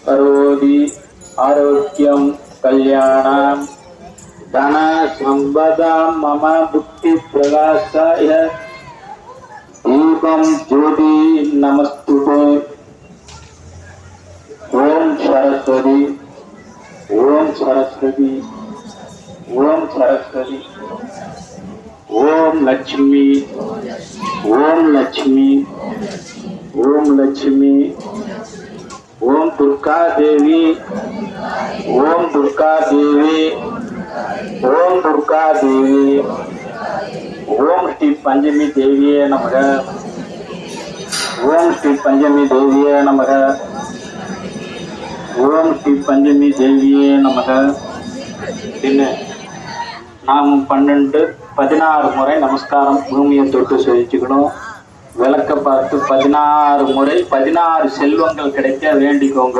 करोति आरोग्यं कल्याणं धन संपदा मम बुद्धि प्रकाशाय दीपं ज्योति नमस्तुते ओम सरस्वती ओम सरस्वती ओम सरस्वती ओम लक्ष्मी ओम लक्ष्मी ओम लक्ष्मी ओम दुर्गा देवी ओम दुर्गा देवी ओम दुर्गा देवी ओम श्री पंचमी देवी नमः ओम श्री पंचमी देवी नमः ओम श्री पंचमी देवी नमः நாம் 16 முறை நமஸ்காரம் பூமியை தொட்டு சொல்லிச்சுக்கணும். விளக்க பார்த்து 16 முறை 16 செல்வங்கள் கிடைக்க வேண்டிக்கோங்க.